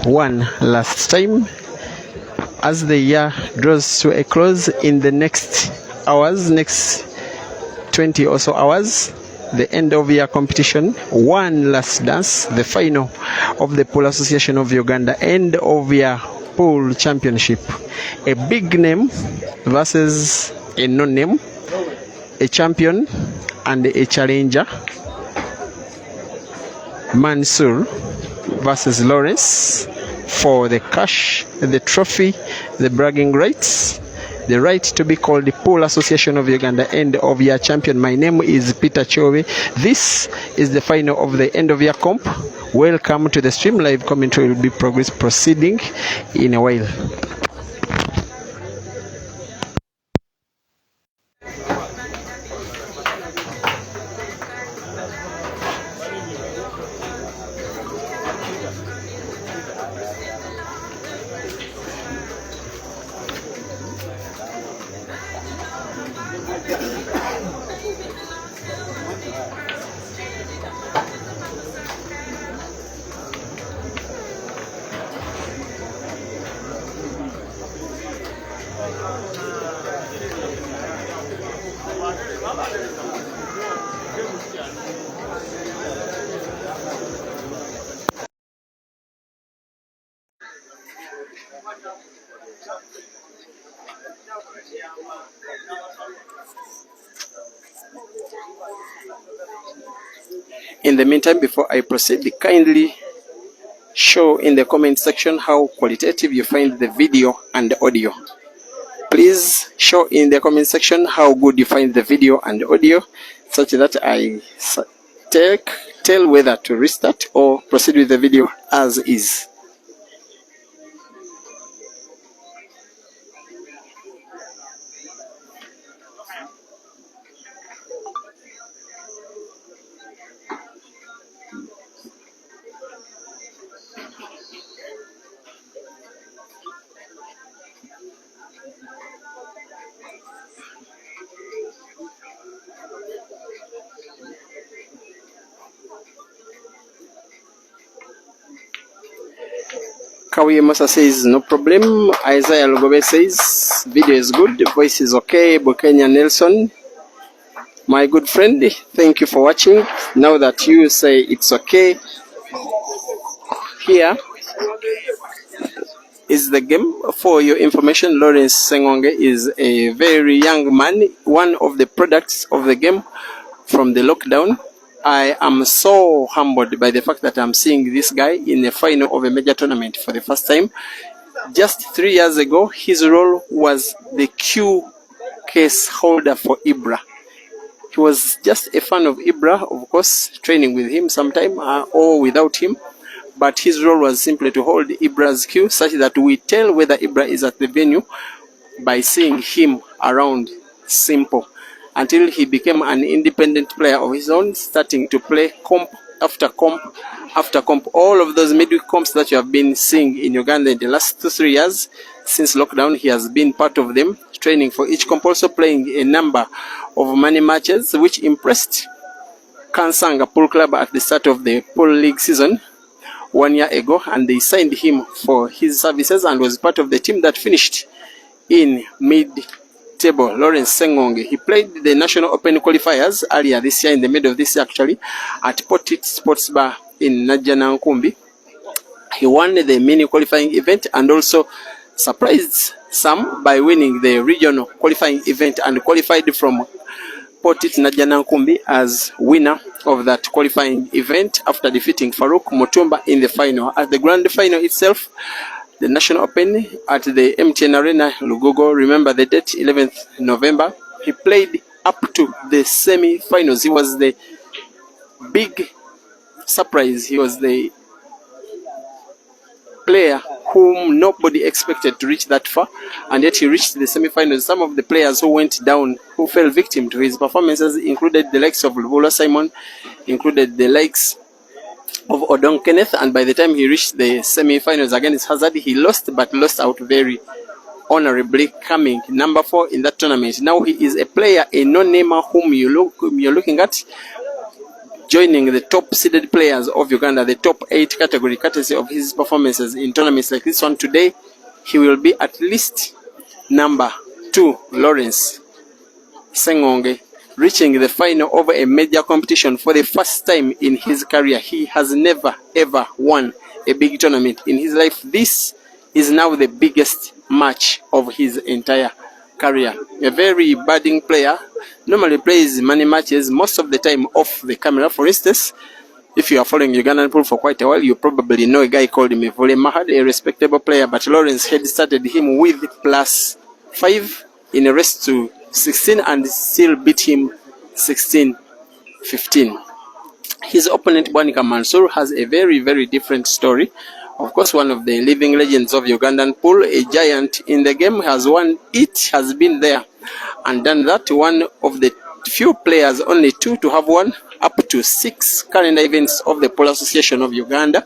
one last time as the year draws to a close in the next 20 or so hours. The end of year competition, one last dance, the final of the Pool Association of Uganda end of year pool championship. A big name versus a non-name, a champion and a challenger. Mansoor versus Lawrence for the cash, the trophy, the bragging rights, the right to be called the Pool Association of Uganda end of year champion. My name is P.A.U. This is the final of the end of year comp. Welcome to the stream. Live commentary will be proceeding in a while. In the meantime, before I proceed, kindly show in the comment section how qualitative you find the video and the audio. Please show in the comment section how good you find the video and the audio, such that I tell whether to restart or proceed with the video as is. Kawi Masa says no problem. Isaiah Logobe says video is good, voice is okay. Bukenya Nelson, my good friend, thank you for watching. Now that you say it's okay, here is the game. For your information, Lawrence Sengonge is a very young man, one of the products of the game from the lockdown. I am so humbled by the fact that I'm seeing this guy in the final of a major tournament for the first time. Just 3 years ago, his role was the Q case holder for Ibra. He was just a fan of Ibra, of course, training with him sometime or without him. But his role was simply to hold Ibra's queue, such that we tell whether Ibra is at the venue by seeing him around. Simple. Until he became an independent player of his own, starting to play comp after comp after comp. All of those midweek comps that you have been seeing in Uganda in the last 2-3 years since lockdown, he has been part of them, training for each comp, also playing a number of money matches, which impressed Kansanga Pool Club at the start of the Pool League season 1 year ago, and they signed him for his services and was part of the team that finished in mid-table. Lawrence Sengonge, he played the National Open qualifiers earlier this year, in the middle of this year actually, at Portit Sports Bar in Najjanankumbi. He won the mini qualifying event and also surprised some by winning the regional qualifying event and qualified from Portit Najjanankumbi as winner of that qualifying event after defeating Farouk Mutumba in the final. At the grand final itself, the National Open at the MTN Arena, Lugogo, remember the date, 11th November, he played up to the semi-finals. He was the big surprise. He was the player whom nobody expected to reach that far, and yet he reached the semi-finals. Some of the players who went down, who fell victim to his performances, included the likes of Lubula Simon, included the likes of Odong Kenneth, and by the time he reached the semi-finals against Hazard, he lost, but lost out very honorably, coming number 4 in that tournament. Now he is a player, a non-namer whom you're looking at. joining the top seeded players of Uganda, the top 8 category, courtesy of his performances in tournaments like this one today. He will be at least number 2, Lawrence Sengonge, reaching the final of a major competition for the first time in his career. He has never ever won a big tournament in his life. This is now the biggest match of his entire career. A very budding player, normally plays many matches, most of the time off the camera. For instance, if you are following Ugandan pool for quite a while, you probably know a guy called Mivule Mahad, a respectable player, but Lawrence had started him with +5 in a race to 16 and still beat him 16-15. His opponent, Bwanika Mansoor, has a very, very different story. Of course, one of the living legends of Ugandan pool, a giant in the game, has won it, has been there and done that. One of the few players, only 2 to have won up to 6 calendar events of the Pool Association of Uganda,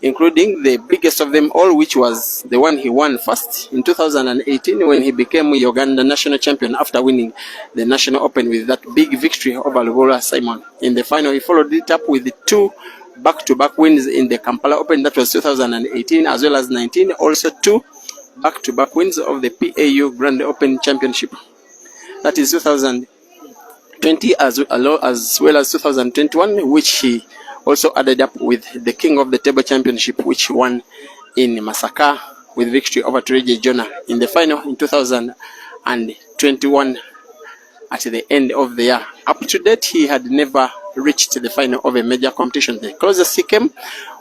including the biggest of them all, which was the one he won first in 2018 when he became Uganda national champion after winning the National Open with that big victory over Lubola Simon. In the final, he followed it up with 2 back-to-back wins in the Kampala Open, that was 2018, as well as 19, also 2 back-to-back wins of the P.A.U. Grand Open Championship. That is 2020 as well as 2021, which he also added up with the King of the Table Championship, which he won in Masaka with victory over Tureje Jonah in the final in 2021 at the end of the year. Up to date, he had never reached the final of a major competition. The closest he came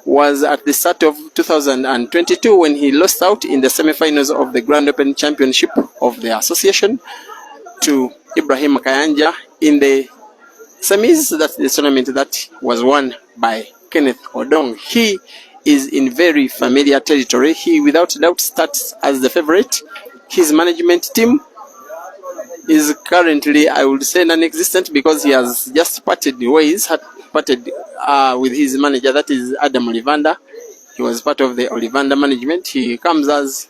was at the start of 2022 when he lost out in the semi-finals of the Grand Open Championship of the association to Ibrahim Kayanja in the semis. That's the tournament that was won by Kenneth Odong. He is in very familiar territory. He without doubt starts as the favorite. His management team is currently, I would say, non-existent because he has just parted ways, with his manager, that is Adam Olivanda. He was part of the Olivanda management. He comes as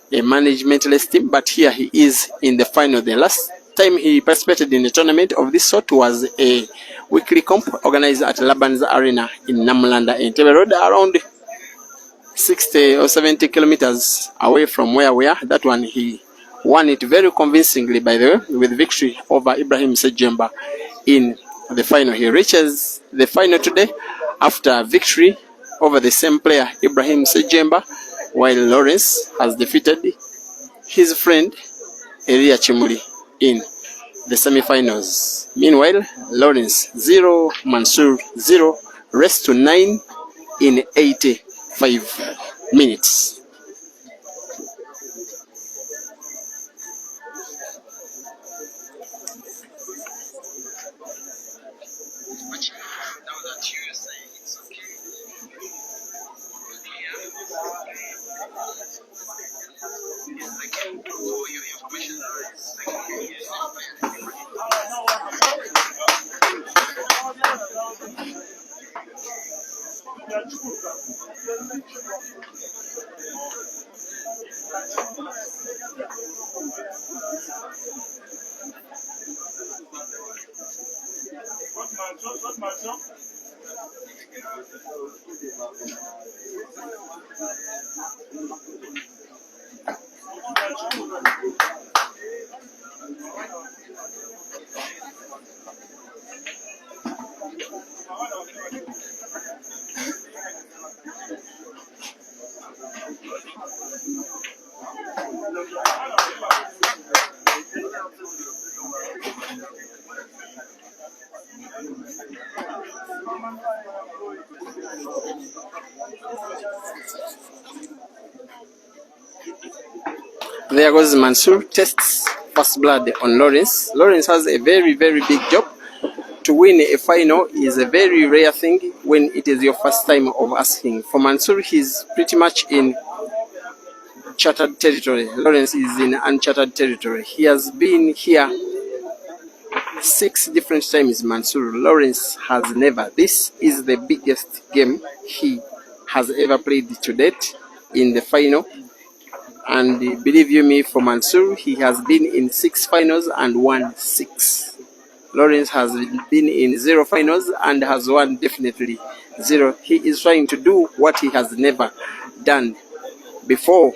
a managementless team, but here he is in the final. The last time he participated in a tournament of this sort was a weekly comp organized at Laban's Arena in Namulanda in Entebbe Road, around 60 or 70 kilometers away from where we are. That one he won it very convincingly, by the way, with victory over Ibrahim Sejemba in the final. He reaches the final today after victory over the same player, Ibrahim Sejemba, while Lawrence has defeated his friend Elia Chimuli in the semi-finals. Meanwhile, Lawrence 0, Mansoor 0, rest to 9 in 85 minutes. There goes Mansoor, tests first blood on Lawrence. Lawrence has a very, very big job. To win a final is a very rare thing when it is your first time of asking. For Mansoor, he's pretty much in chartered territory. Lawrence is in uncharted territory. He has been here 6 different times. Mansoor, Lawrence has never. This is the biggest game he has ever played to date in the final. And believe you me, for Mansoor, he has been in 6 finals and won 6. Lawrence has been in 0 finals and has won definitely 0. He is trying to do what he has never done before.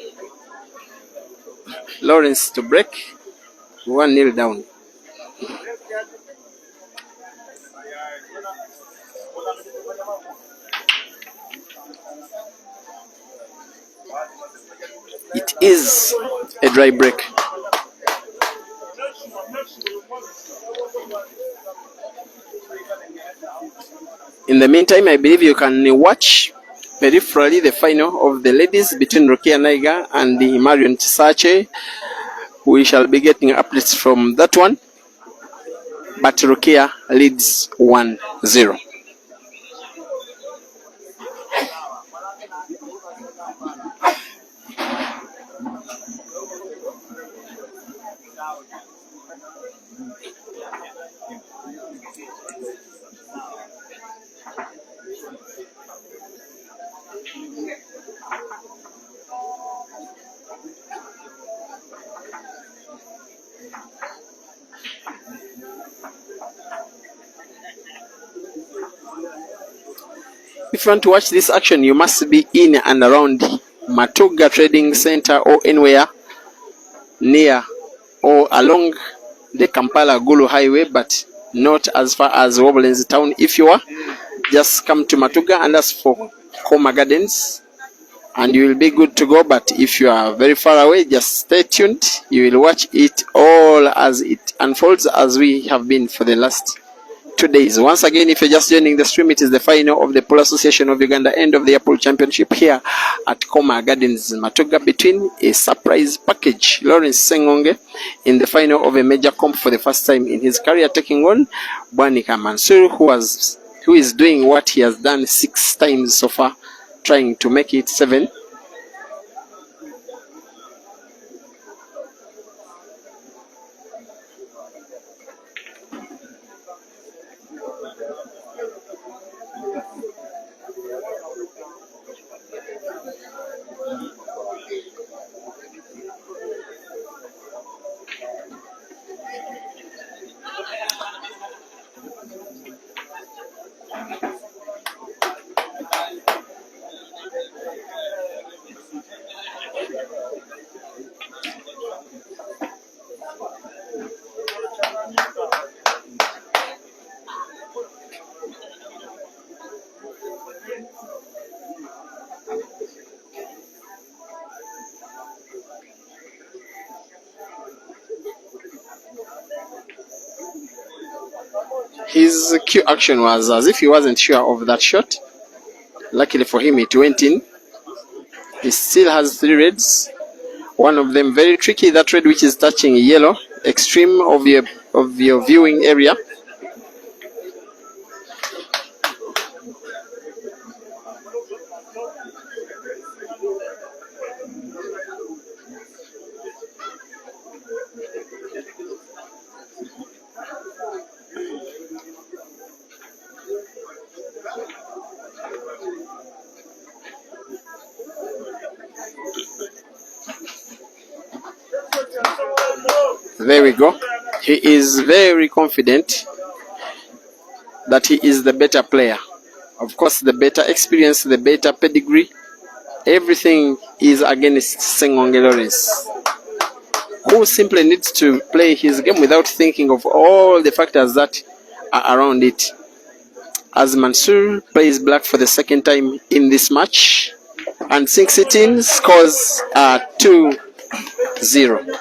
Lawrence to break, 1-0 down. It is a dry break. In the meantime, I believe you can watch peripherally the final of the ladies between Rukia Naiga and the Marion Tisache. We shall be getting updates from that one. But Rukia leads 1-0. If you want to watch this action, you must be in and around Matuga Trading Center or anywhere near or along the Kampala Gulu Highway, but not as far as Wobblins town. If you are, just come to Matuga and ask for Koma Gardens and you will be good to go. But if you are very far away, just stay tuned. You will watch it all as it unfolds, as we have been for the last 2 days. Once again, if you're just joining the stream, it is the final of the Polo Association of Uganda end of the year pool championship here at Koma Gardens Matuga, between a surprise package, Lawrence Sengonge, in the final of a major comp for the first time in his career, taking on Bwanika Mansoor, who is doing what he has done 6 times so far, trying to make it 7. His cue action was as if he wasn't sure of that shot. Luckily for him, it went in. He still has 3 reds. One of them very tricky, that red which is touching yellow, extreme of your viewing area. There we go. He is very confident that he is the better player. Of course, the better experience, the better pedigree, everything is against Sengonge Lawrence, who simply needs to play his game without thinking of all the factors that are around it. As Mansoor plays black for the second time in this match and sinks it in, scores 2-0.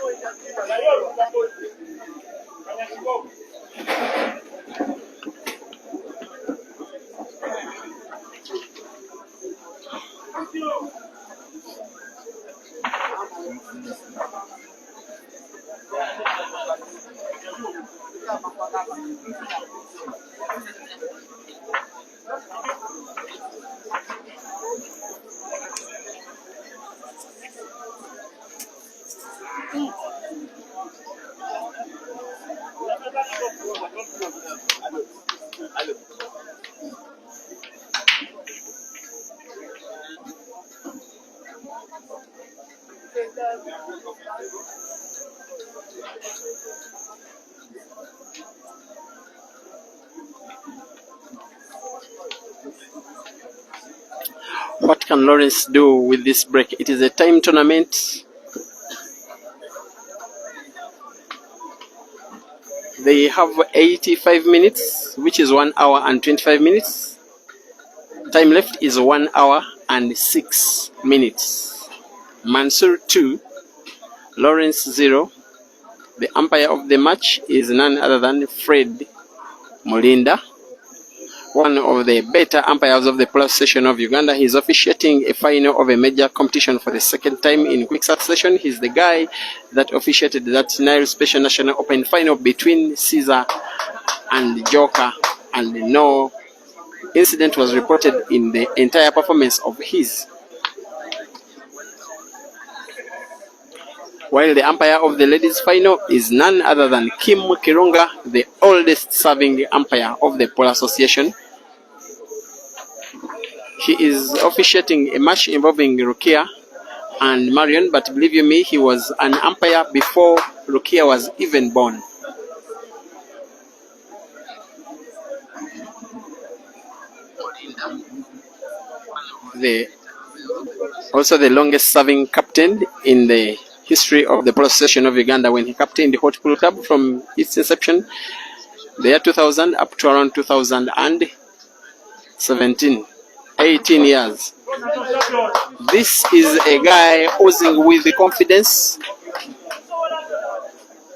What can Lawrence do with this break? It is a time tournament. They have 85 minutes, which is 1 hour and 25 minutes. Time left is 1 hour and 6 minutes. Mansoor 2, Lawrence 0. The umpire of the match is none other than Fred Mulinda, one of the better umpires of the Plus session of Uganda. He's officiating a final of a major competition for the second time in quick succession. He's the guy that officiated that Nile Special National Open final between Caesar and Joker, and no incident was reported in the entire performance of his. While the umpire of the ladies final is none other than Kim Kirunga, the oldest serving umpire of the Pole Association. He is officiating a match involving Rukia and Marion, but believe you me, he was an umpire before Rukia was even born. Also the longest serving captain in the history of the Pole Association of Uganda, when he captained the Hot Pool Club from its inception, the year 2000 up to around 2017, 18 years. This is a guy oozing with the confidence.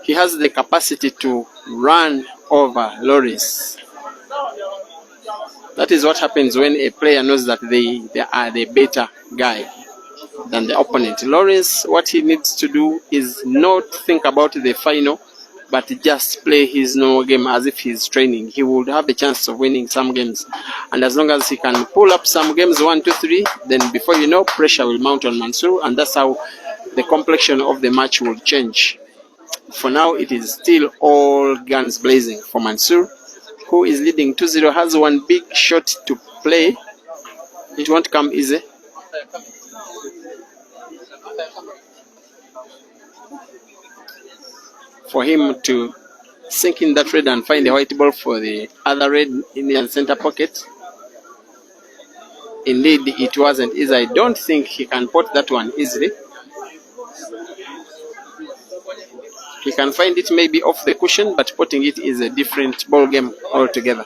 He has the capacity to run over Lawrence. That is what happens when a player knows that they are the better guy than the opponent. Lawrence, what he needs to do is not think about the final, but just play his normal game as if he's training. He would have a chance of winning some games. And as long as he can pull up some games, 1, 2, 3, then before you know, pressure will mount on Mansoor, and that's how the complexion of the match will change. For now, it is still all guns blazing for Mansoor, who is leading 2-0, has one big shot to play. It won't come easy. For him to sink in that red and find the white ball for the other red in the center pocket. Indeed, it wasn't easy. I don't think he can pot that one easily. He can find it maybe off the cushion, but potting it is a different ball game altogether.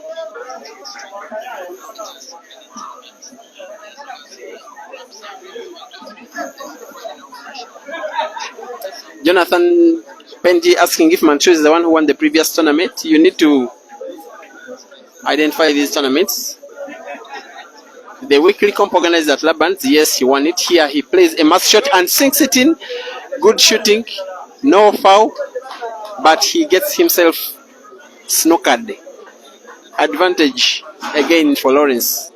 Jonathan Benji asking if Mansoor is the one who won the previous tournament. You need to identify these tournaments. The weekly comp organized at Labans, yes, he won it. Here he plays a mass shot and sinks it in. Good shooting, no foul, but he gets himself snookered. Advantage again for Lawrence.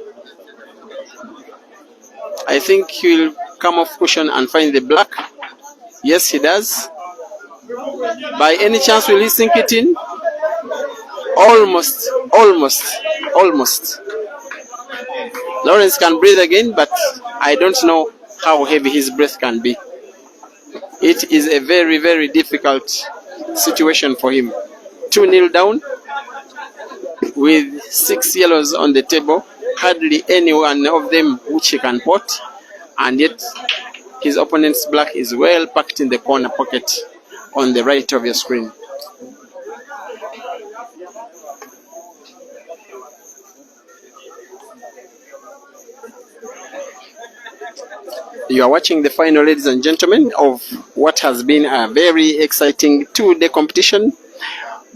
I think he will come off cushion and find the black. Yes, he does. By any chance, will he sink it in? Almost. Lawrence can breathe again, but I don't know how heavy his breath can be. It is a very, very difficult situation for him. 2-0 down with 6 yellows on the table. Hardly any one of them which he can pot, and yet his opponent's black is well packed in the corner pocket on the right of your screen. You are watching the final, ladies and gentlemen, of what has been a very exciting 2-day competition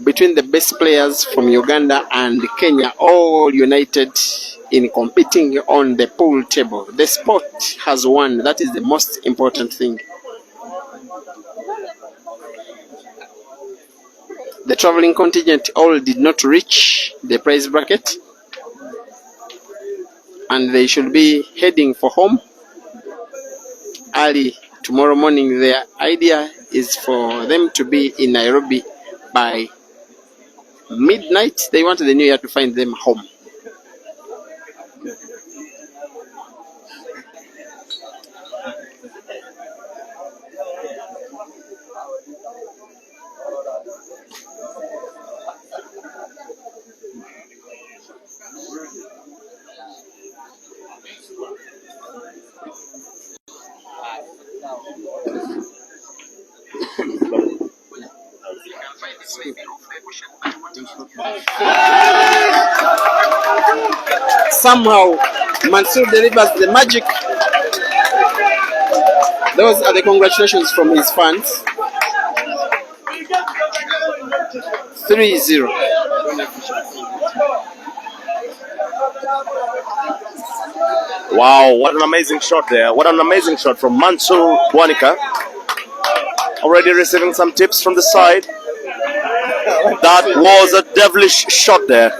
between the best players from Uganda and Kenya, all united in competing on the pool table. The sport has won. That is the most important thing. The traveling contingent all did not reach the prize bracket, and they should be heading for home early tomorrow morning. Their idea is for them to be in Nairobi by midnight. They want the new year to find them home. Somehow, Mansoor delivers the magic. Those are the congratulations from his fans. 3-0. Wow, what an amazing shot there. What an amazing shot from Mansoor Bwanika. Already receiving some tips from the side. That was a devilish shot there.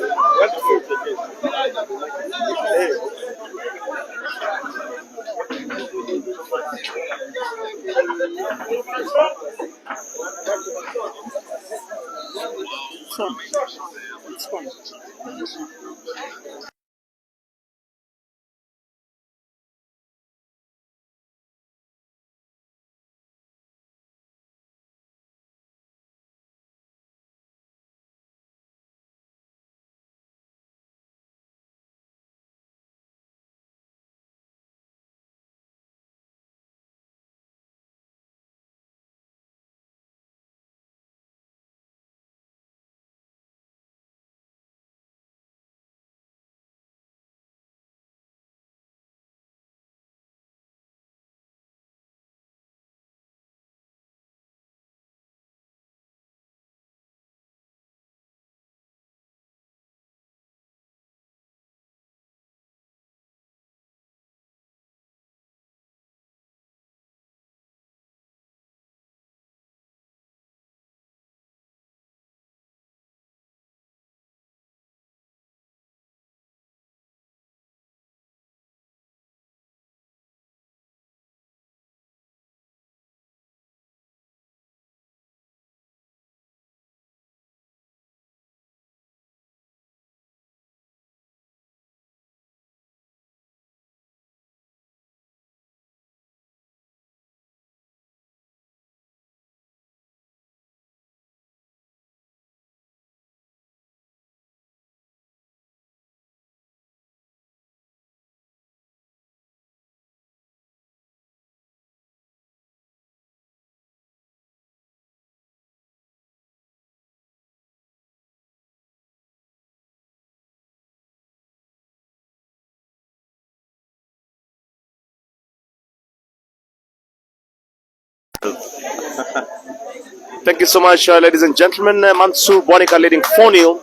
Thank you so much, ladies and gentlemen. Mansoor Bwanika leading 4-0.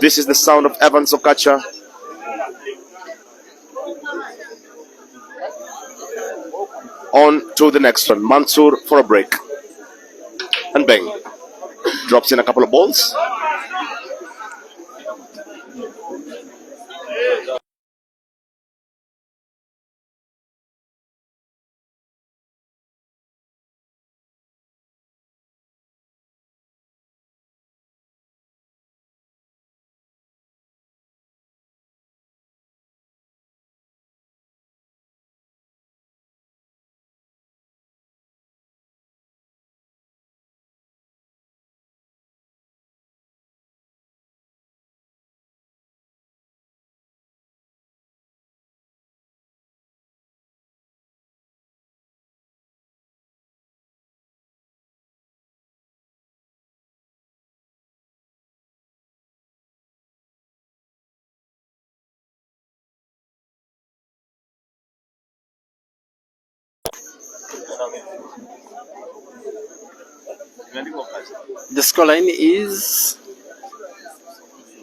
This is the sound of Evans Okacha. On to the next one. Mansoor for a break. And bang. Drops in a couple of balls. The scoreline is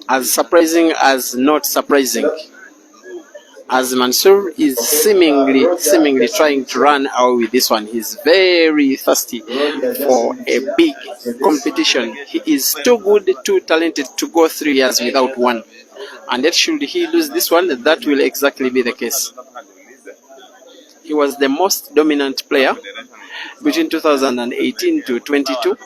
as surprising as not surprising, as Mansoor is seemingly trying to run away with this one. He's very thirsty for a big competition. He is too good, too talented to go 3 years without one. And yet should he lose this one, that will exactly be the case. He was the most dominant player between 2018 to 22,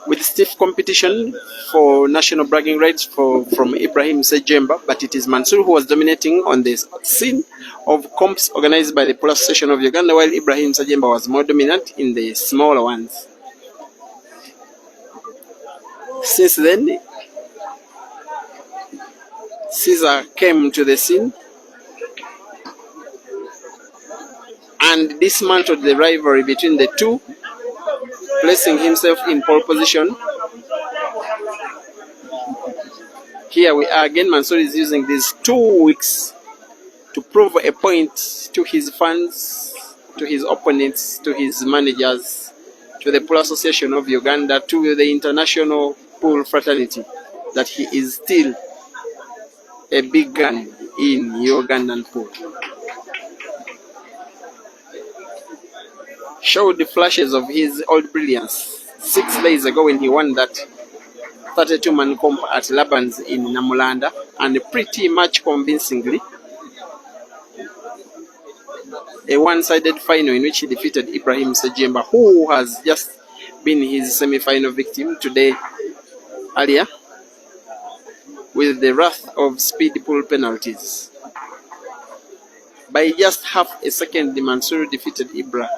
with stiff competition for national bragging rights from Ibrahim Sejemba, but it is Mansoor who was dominating on the scene of comps organized by the Police Station of Uganda, while Ibrahim Sejemba was more dominant in the smaller ones. Since then, Caesar came to the scene and dismantled the rivalry between the two placing himself in pole position. Here we are again. Mansoor is using these 2 weeks to prove a point to his fans, to his opponents, to his managers, to the Pool Association of Uganda, to the international pool fraternity, that he is still a big gun in Ugandan pool. Showed the flashes of his old brilliance 6 days ago when he won that 32-man comp at Labans in Namulanda, and pretty much convincingly a one-sided final in which he defeated Ibrahim Sejemba, who has just been his semi-final victim today earlier with the wrath of speed pool penalties. By just half a second, the Mansoor defeated Ibra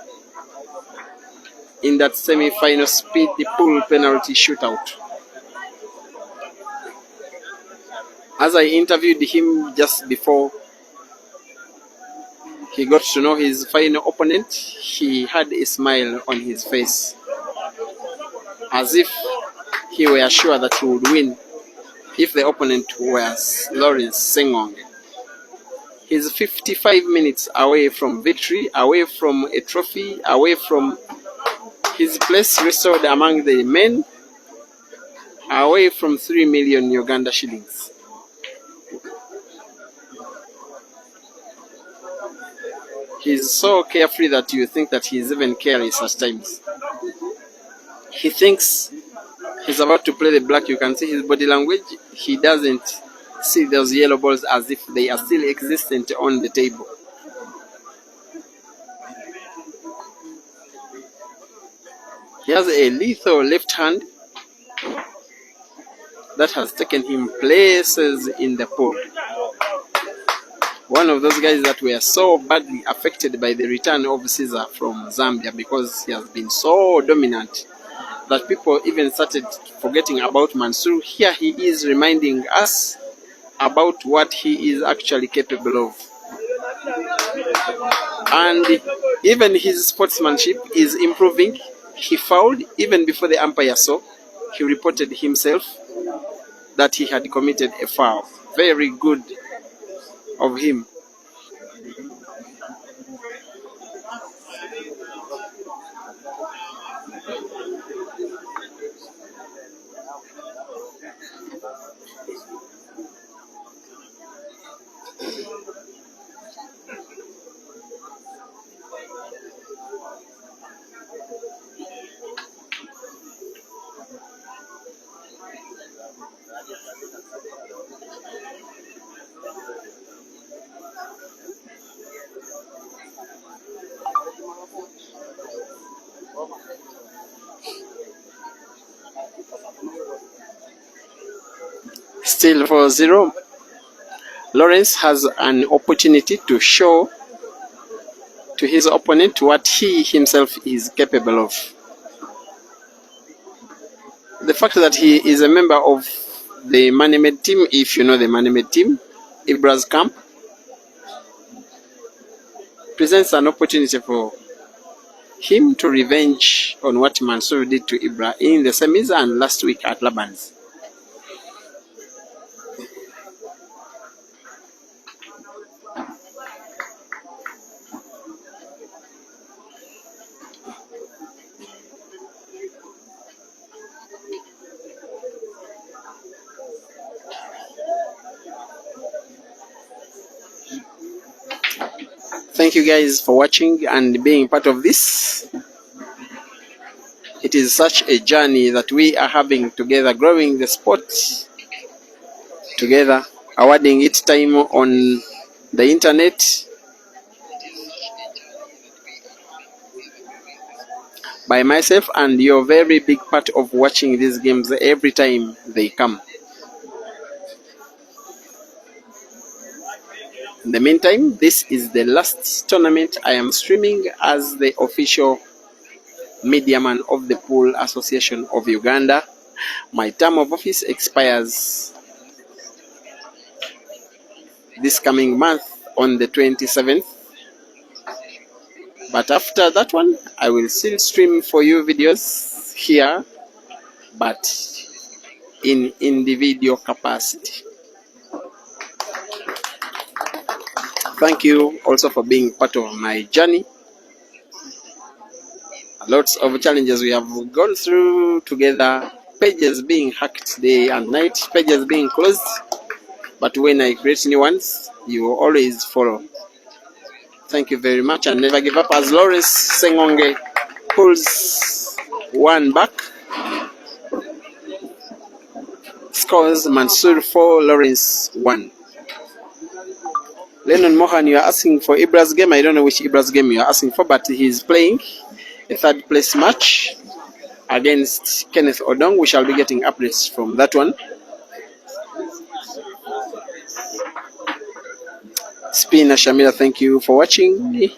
in that semi-final speed pool penalty shootout. As I interviewed him just before he got to know his final opponent, he had a smile on his face, as if he were sure that he would win if the opponent was Lawrence Sengong. He's 55 minutes away from victory, away from a trophy, away from his place restored among the men, away from 3 million Uganda shillings. He's so carefree that you think that he's even careless at times. He thinks he's about to play the black. You can see his body language. He doesn't see those yellow balls as if they are still existent on the table. He has a lethal left hand that has taken him places in the pool. One of those guys that were so badly affected by the return of Caesar from Zambia, because he has been so dominant that people even started forgetting about Mansoor. Here he is reminding us about what he is actually capable of. And even his sportsmanship is improving. He fouled even before the umpire saw. He reported himself that he had committed a foul. Very good of him. Still 4-0. Lawrence has an opportunity to show to his opponent what he himself is capable of. The fact that he is a member of the Manimate team, if you know the Manimate team, Ibra's camp, presents an opportunity for him to revenge on what Mansoor did to Ibra in the semis and last week at Labans. Thank you guys for watching and being part of this. It is such a journey that we are having together, growing the sport together, awarding it time on the internet by myself, and you're a very big part of watching these games every time they come. In the meantime, this is the last tournament I am streaming as the official media man of the Pool Association of Uganda. My term of office expires this coming month on the 27th. But after that one, I will still stream for you videos here, but in individual capacity. Thank you also for being part of my journey. Lots of challenges we have gone through together, pages being hacked day and night, pages being closed. But when I create new ones, you will always follow. Thank you very much, and never give up as Lawrence Sengonge pulls one back. Scores Mansoor 4, Lawrence 1. Lennon Mohan, you are asking for Ibra's game. I don't know which Ibra's game you are asking for, but he's playing a third place match against Kenneth Odong. We shall be getting updates from that one. Spina Shamila, thank you for watching.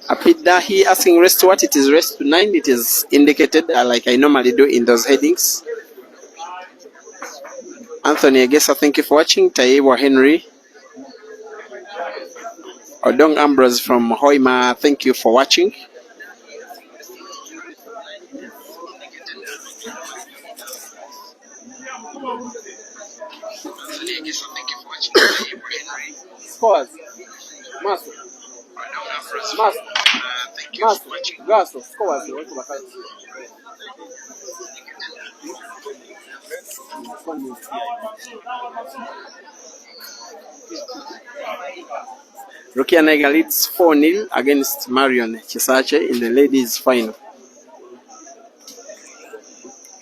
Apidahi asking rest what? It is rest to 9. It is indicated like I normally do in those headings. Anthony Agesa, thank you for watching. Taiwa Henry. Odong Ambrose from Hoima, thank you for watching. Scores. Mansoor. Gaso. Scores. Rukia Naiga leads 4-0 against Marion Chisache in the ladies' final.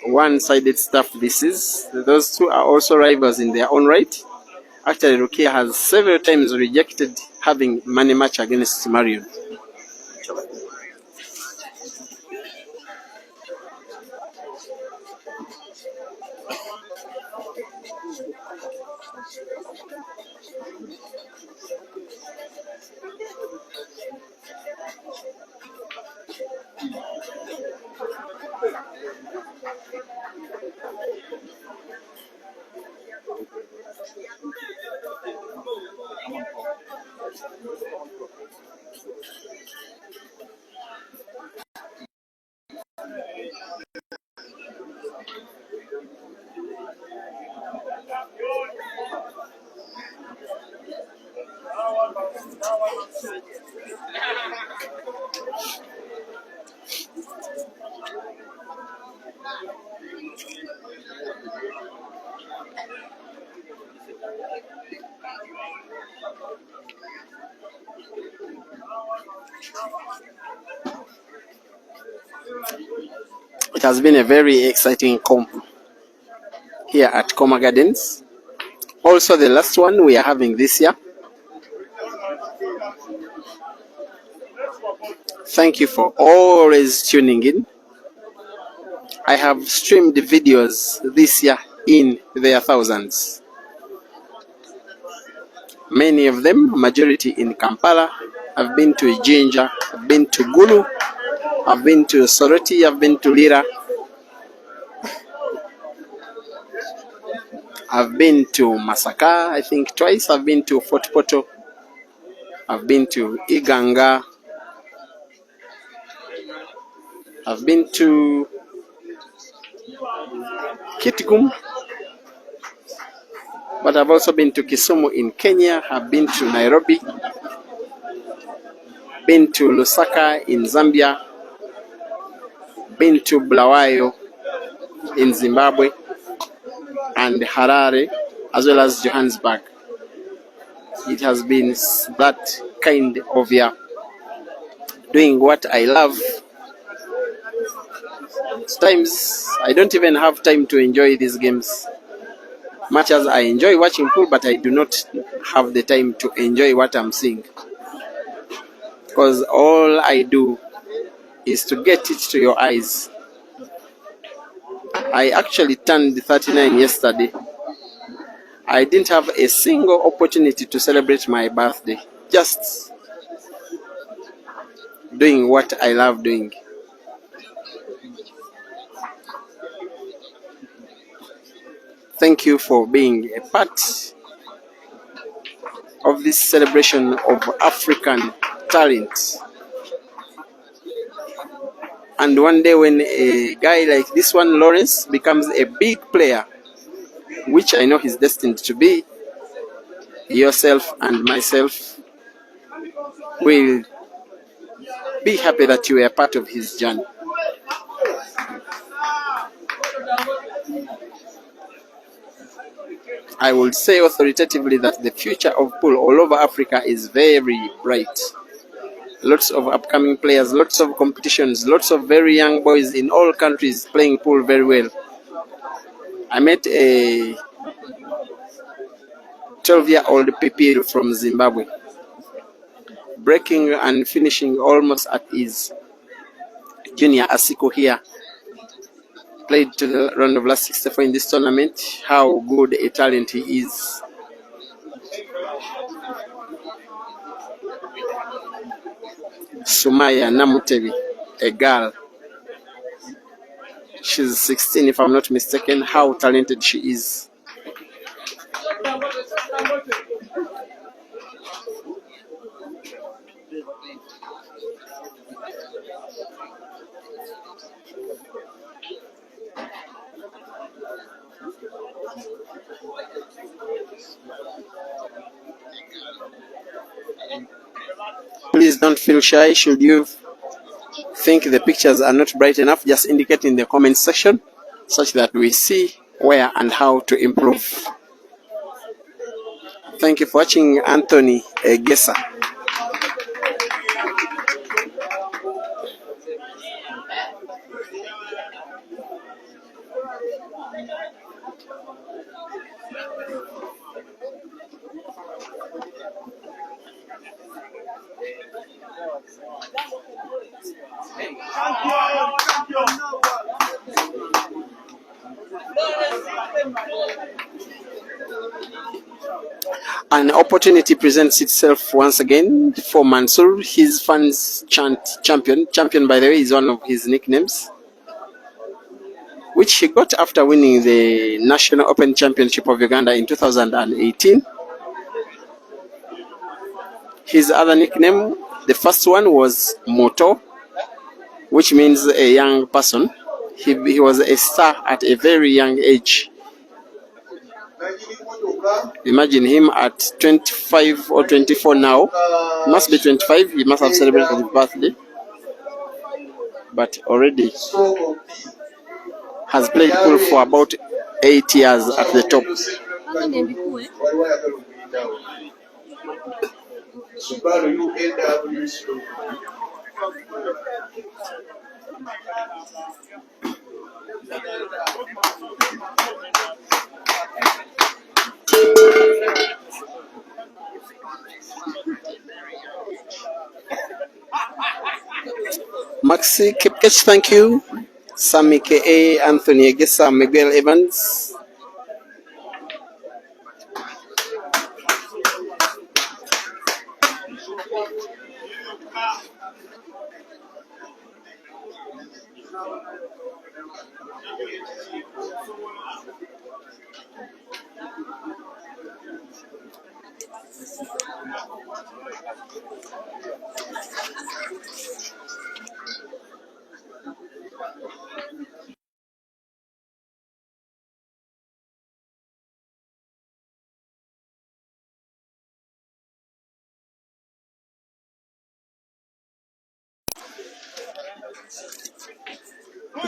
One-sided stuff this is. Those two are also rivals in their own right. Actually, Rukia has several times rejected having money match against Marion. It has been a very exciting comp here at Coma Gardens. Also the last one we are having this year. Thank you for always tuning in. I have streamed videos this year in their thousands. Many of them, majority in Kampala. I've been to Jinja, I've been to Gulu, I've been to Soroti, I've been to Lira, I've been to Masaka, I think twice, I've been to Fort Poto, I've been to Iganga, I've been to Kitgum, but I've also been to Kisumu in Kenya, I've been to Nairobi, been to Lusaka in Zambia, been to Bulawayo in Zimbabwe, and Harare, as well as Johannesburg. It has been that kind of year, doing what I love. Sometimes I don't even have time to enjoy these games. Much as I enjoy watching pool, but I do not have the time to enjoy what I'm seeing. Because all I do is to get it to your eyes. I actually turned 39 yesterday. I didn't have a single opportunity to celebrate my birthday. Just doing what I love doing. Thank you for being a part of this celebration of African talent. And one day when a guy like this one, Lawrence, becomes a big player, which I know he's destined to be, yourself and myself will be happy that you were part of his journey. I would say authoritatively that the future of pool all over Africa is very bright. Lots of upcoming players, lots of competitions, lots of very young boys in all countries playing pool very well. I met a 12-year-old P.A.U from Zimbabwe, breaking and finishing almost at his junior Asiko here. Played to the round of last 64 in this tournament. How good a talent he is. Sumaya Namutebi, a girl. She's 16 if I'm not mistaken. How talented she is. Please don't feel shy. Should you think the pictures are not bright enough, just indicate in the comment section such that we see where and how to improve. Thank you for watching. Anthony Egesa. An opportunity presents itself once again for Mansoor. His fans chant champion. Champion, by the way, is one of his nicknames, which he got after winning the National Open Championship of Uganda in 2018. His other nickname, the first one was Moto, which means a young person. He was a star at a very young age. Imagine him at 25 or 24 now. Must be 25. He must have celebrated his birthday. But already has played pool for about 8 years at the top. Maxi Kipkech, thank you. Sammy K.A., Anthony Egesa, Miguel Evans.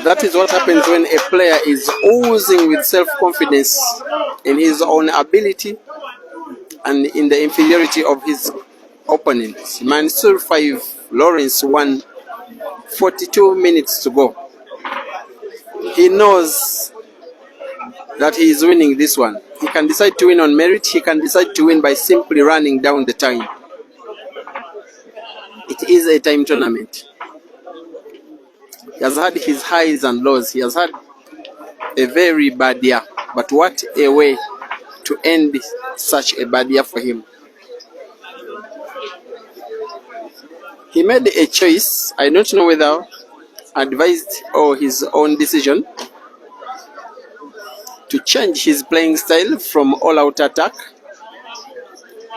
That is what happens when a player is oozing with self-confidence in his own ability and in the inferiority of his opponents. Mansoor 5, Lawrence 1, 42 minutes to go. He knows that he is winning this one. He can decide to win on merit. He can decide to win by simply running down the time. It is a time tournament. He has had his highs and lows. He has had a very bad year. But what a way to end such a bad year for him. He made a choice. I don't know whether advised or his own decision to change his playing style from all-out attack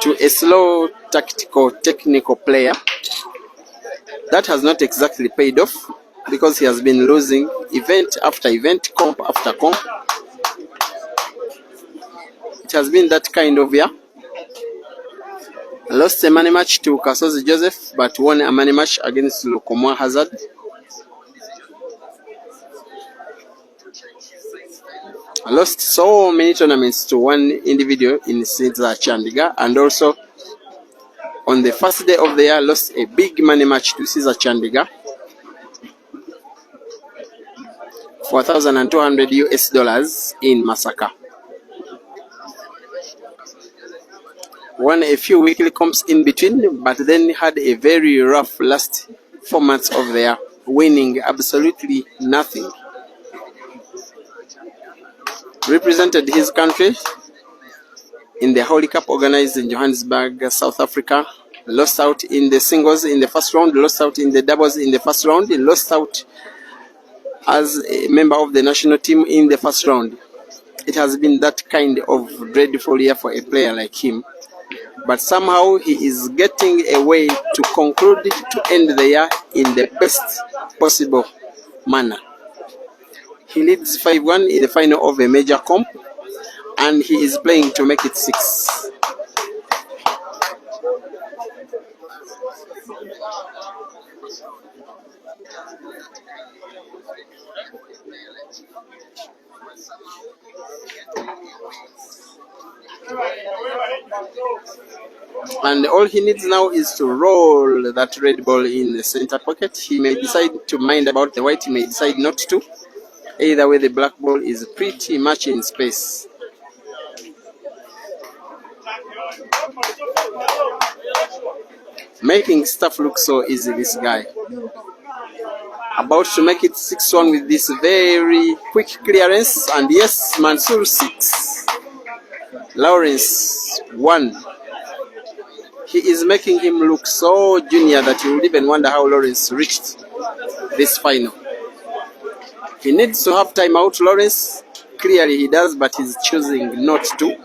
to a slow, tactical, technical player. That has not exactly paid off. because he has been losing event after event, comp after comp. It has been that kind of year. Lost a money match to Kasozi Joseph, but won a money match against Lokomoa Hazard. Lost so many tournaments to one individual in Caesar Chandiga, and also on the first day of the year lost a big money match to Caesar Chandiga for $1,200 in Masaka. Won a few weekly comps in between, but then had a very rough last 4 months of the year, winning absolutely nothing. Represented his country in the Holy Cup organized in Johannesburg, South Africa. Lost out in the singles in the first round, lost out in the doubles in the first round, lost out as a member of the national team in the first round. It has been that kind of dreadful year for a player like him. But somehow he is getting a way to conclude, to end the year in the best possible manner. He leads 5-1 in the final of a major comp, and he is playing to make it 6. And all he needs now is to roll that red ball in the center pocket. He may decide to mind about the white, he may decide not to. Either way, the black ball is pretty much in space. Making stuff look so easy, this guy. About to make it 6-1 with this very quick clearance. And yes, Mansoor 6. Lawrence 1. He is making him look so junior that you would even wonder how Lawrence reached this final. He needs to have time out, Lawrence. Clearly he does, but he's choosing not to.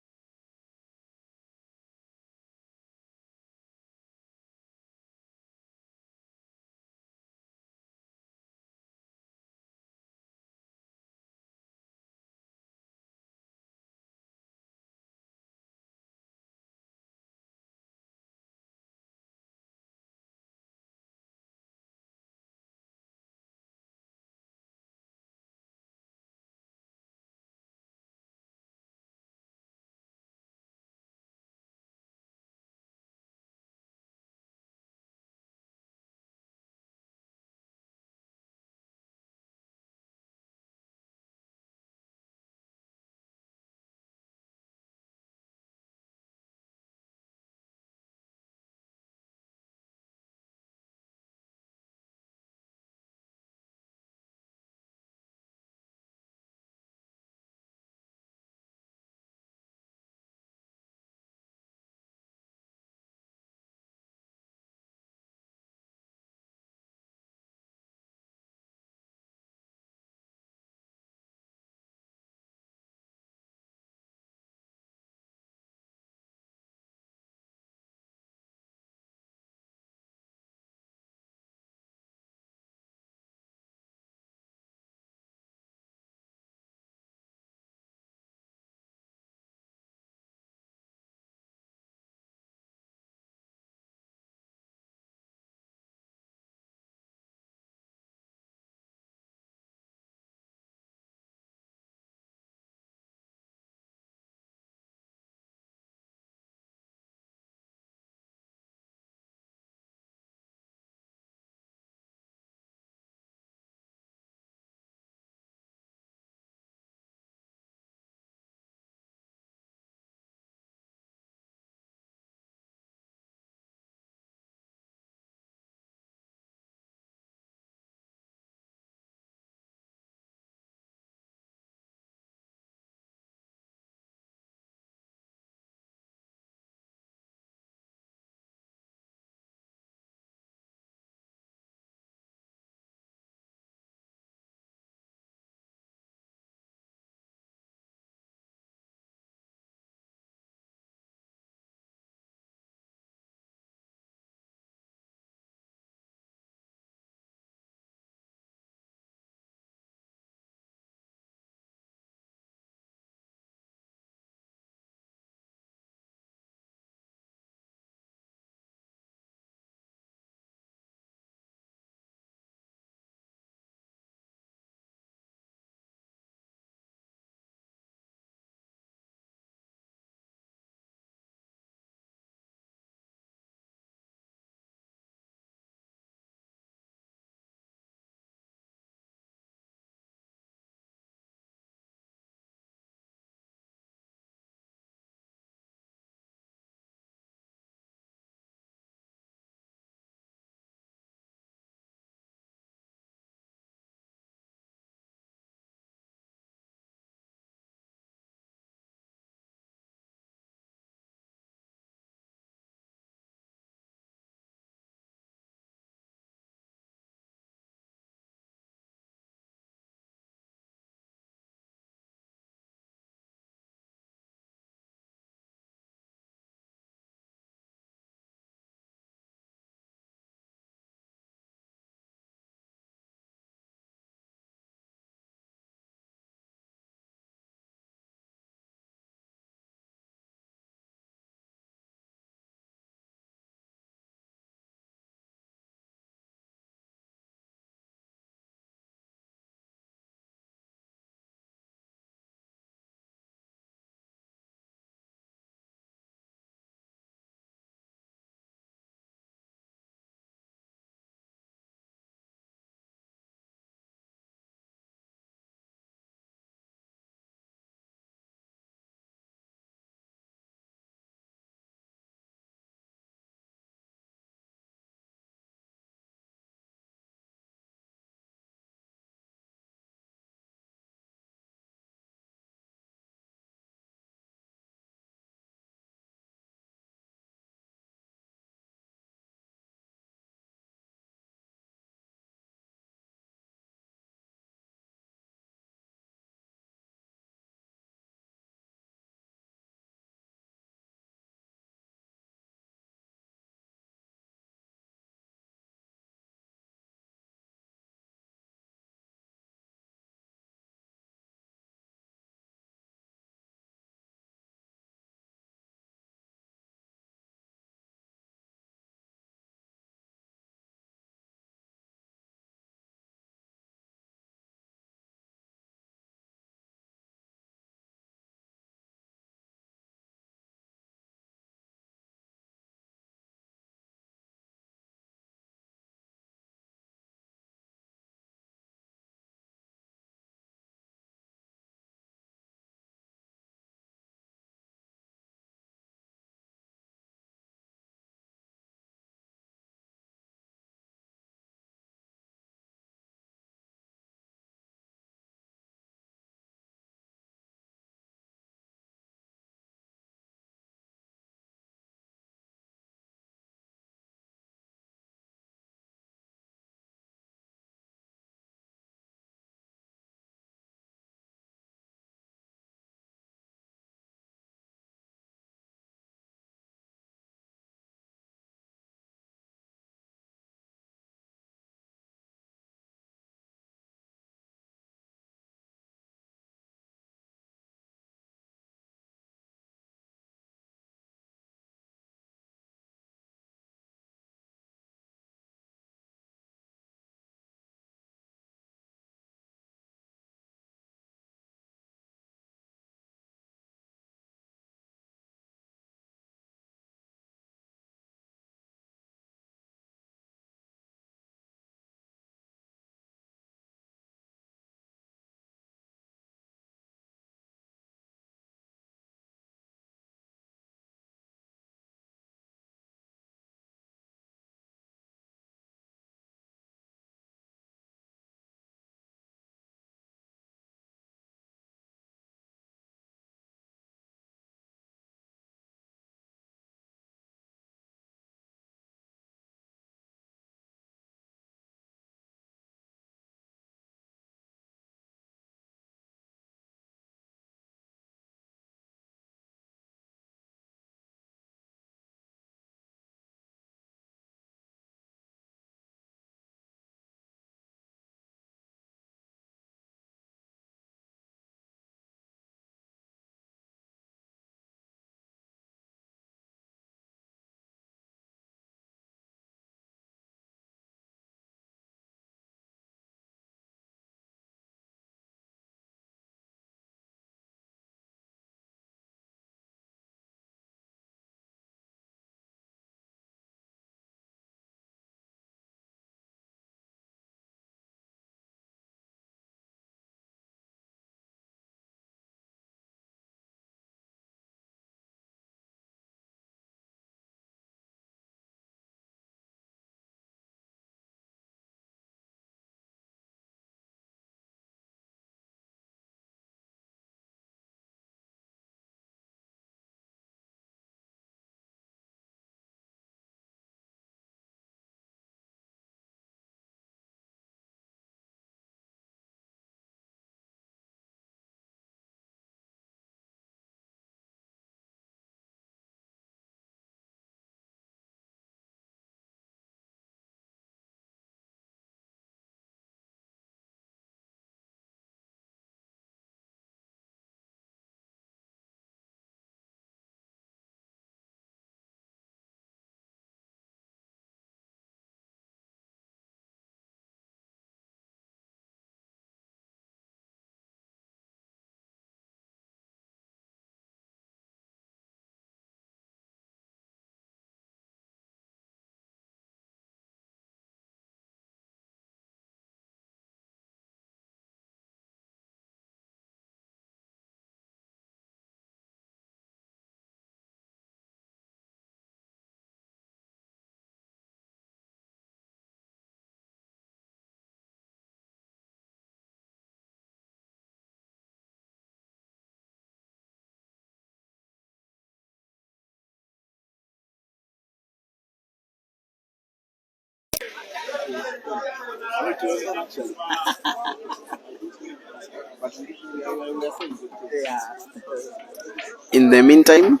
In the meantime,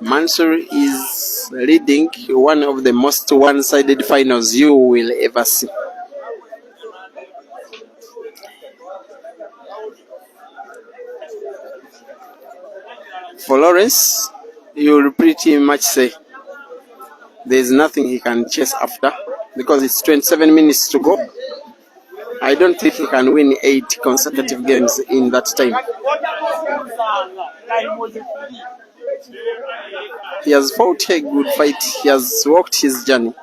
Mansoor is leading one of the most one-sided finals you will ever see. For Lawrence, you will pretty much say there's nothing he can chase after because it's 27 minutes to go. I don't think he can win 8 consecutive games in that time. He has fought a good fight. He has walked his journey.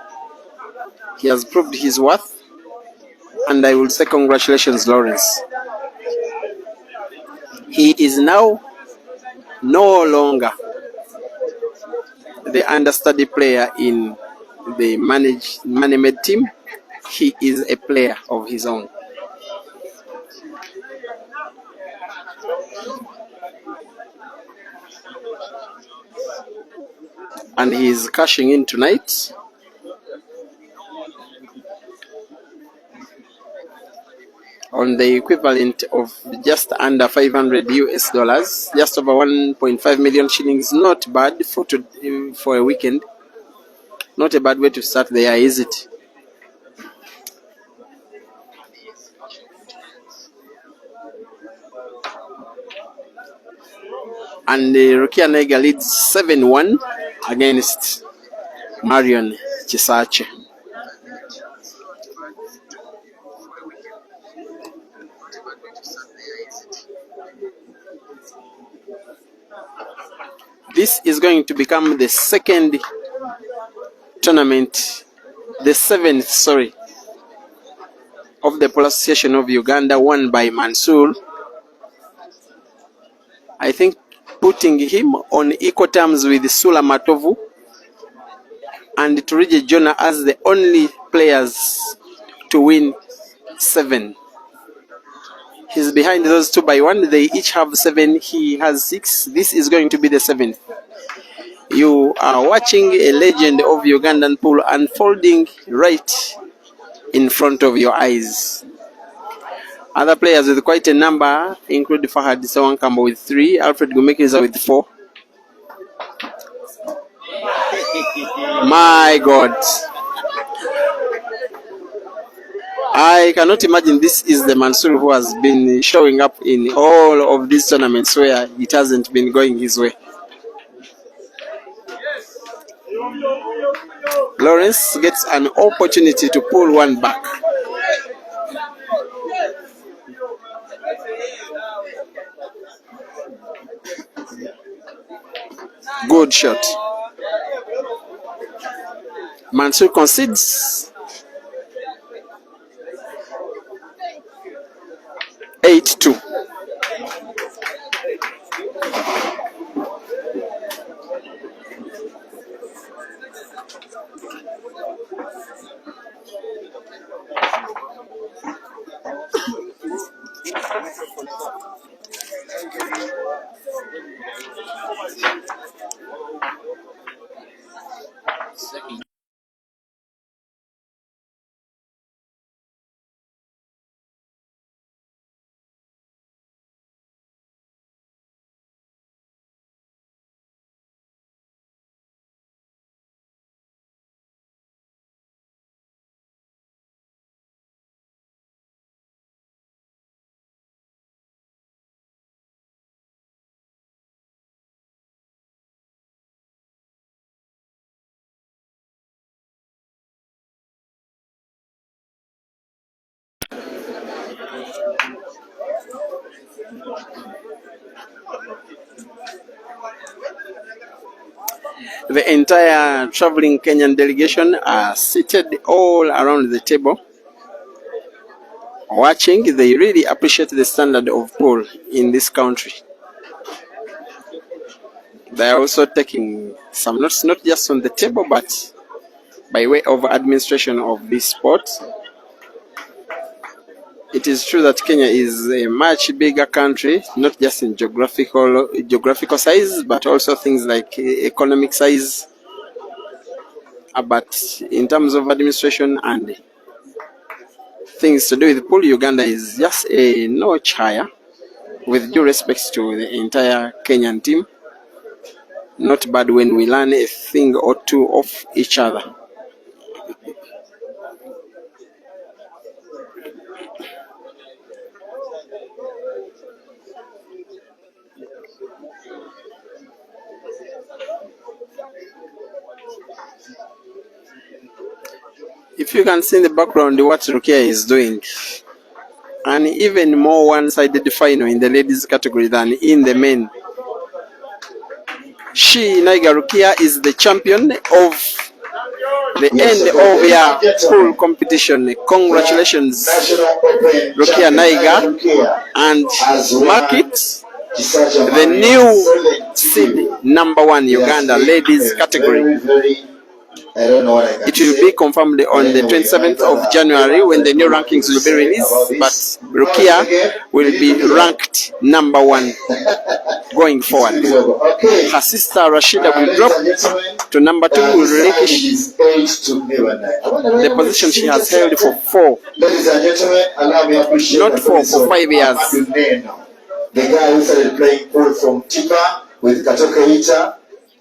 He has proved his worth. And I will say congratulations, Lawrence. He is now no longer the understudy player in the management team. He is a player of his own. And he is cashing in tonight. On the equivalent of just under 500 US dollars, just over 1.5 million shillings. Not bad for a weekend. Not a bad way to start the year, is it? And Rukia Nega leads 7-1 against Marion Chisache. This is going to become the second tournament, the seventh, of the Polo Association of Uganda, won by Mansoor. I think putting him on equal terms with Sula Matovu and Turije Jonah as the only players to win 7. He's behind those 2 by 1. They each have 7. He has 6. This is going to be the 7th. You are watching a legend of Ugandan pool unfolding right in front of your eyes. Other players with quite a number include Fahad Sawankamba with 3, Alfred Gumekiza with 4. My God. I cannot imagine this is the Mansoor who has been showing up in all of these tournaments where it hasn't been going his way. Lawrence gets an opportunity to pull one back. Good shot. Mansoor concedes. 8-2. The entire traveling Kenyan delegation are seated all around the table, watching. They really appreciate the standard of pool in this country. They are also taking some notes, not just on the table, but by way of administration of this sport. It is true that Kenya is a much bigger country, not just in geographical size, but also things like economic size. But in terms of administration and things to do with pool, Uganda is just a notch higher, with due respect to the entire Kenyan team. Not bad when we learn a thing or two of each other. If you can see in the background what Rukia is doing, an even more one-sided final in the ladies category than in the men. She, Naiga Rukia, is the champion of the end of your pool competition. Congratulations, Rukia Naiga, and mark it the new seed #1 Uganda ladies category. It will be confirmed on the 27th of January when the new rankings will be released, but Rukia will be ranked #1 going forward. Her sister Rashida will drop to #2, will relinquish the position she has held for not for 5 years. The guy who started playing pool from Tiba with Katoka Ita,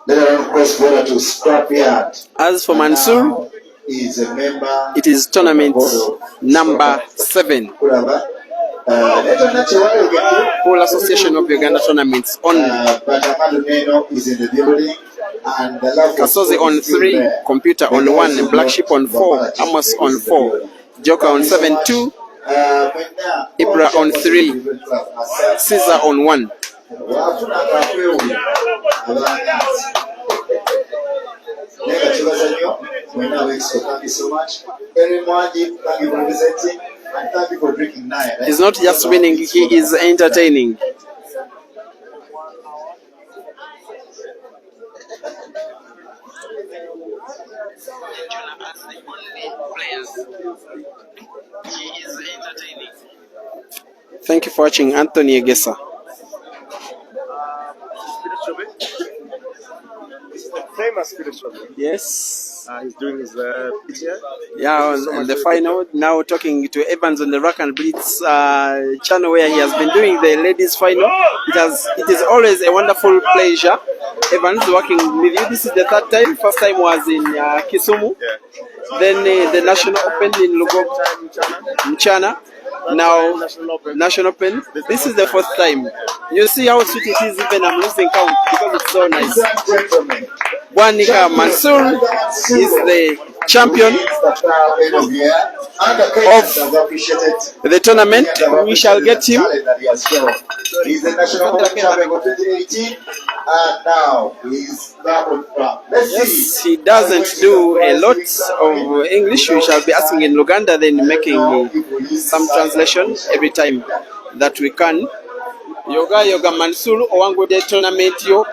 then around cross border to Scrapyard. As for Mansoor, is a member. It is tournament #7. Pool Association of Uganda tournaments only. Is in the building. And Kasozi on 3, Computer on 1, Black Sheep on 4, Amos on 4, Joker on 7-2, Ibra on 3, Caesar on 1. Thank you so much. Thank you for presenting, and thank you for drinking now. He's not just winning, he is entertaining. Thank you for watching. Anthony Egesa. Famous spiritual. Yes. He's doing his PTI. Yeah, on the final, now talking to Evans on the Rock and Blitz channel where he has been doing the ladies final. It is always a wonderful pleasure. Evans working with you. This is the third time. First time was in Kisumu. Yeah. Then the National Open in Lugogo, Mchana. Now National Open. This is the fourth time. You see how sweet it is. Even I'm losing count because it's so nice. Bwanika Mansoor is the champion of the tournament. We shall get him. He's the national champion of 2018, and now he's back on track. Yes, he doesn't do a lot of English. We shall be asking in Luganda, then making some translation every time that we can. Yoga Mansoor owangudde tournament yo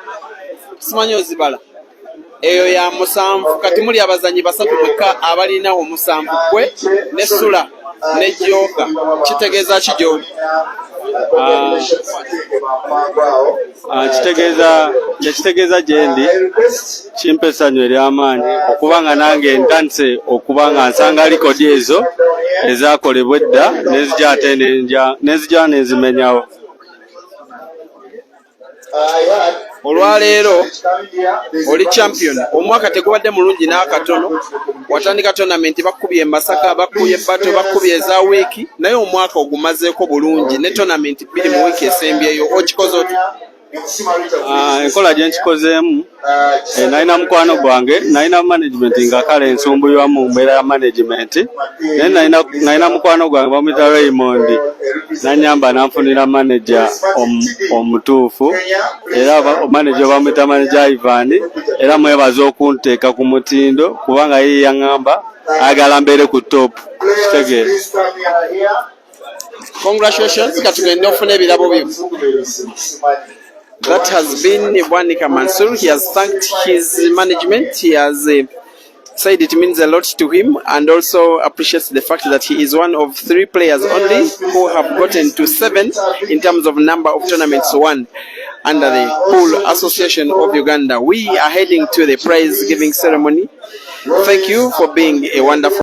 simanyi ozibala eyo ya musanvu kati muli abazanyi basatu bokka abalina omusanvu gwe ne Sula ne Joga kitegeeza kijo kitegeeza gyendi kimpa essanyu ery'amaanyi okuba nga nange ntandise okuba nga nsanga likodi ezo ezaakolebwa edda nezija ate nezija nezimenyawo. Olwaleero oli champion. Omwaka tegubadde mulungi n'akatono. Watandika tournament bakubye e Masaka, bakubye Bato, bakubye eza wiiki, naye omwaka ogumazeeko bulungi ne tournament 2 mu wiiki esembyeyo. Okikoze oti? Enkola gye nkikozeemu nalina mukwano gwange, nalina management nga kale nsumbuyiwa mu mbeera ya management, naye nalina mukwano gwange bamuyita Raymond, nanyamba nanfunira manager omutuufu, era manager bamuyita manager Ivan, era mwebaza okunteeka ku mutindo kubanga ye yaŋŋamba ayagala mbeere ku top. Kitegeere. Congratulations, katugende ofuna ebirabo byo. That has been Bwanika Mansoor. He has thanked his management. He has said it means a lot to him, and also appreciates the fact that he is one of 3 players only who have gotten to 7 in terms of number of tournaments won under the Pool Association of Uganda. We are heading to the prize giving ceremony Thank you for being a wonderful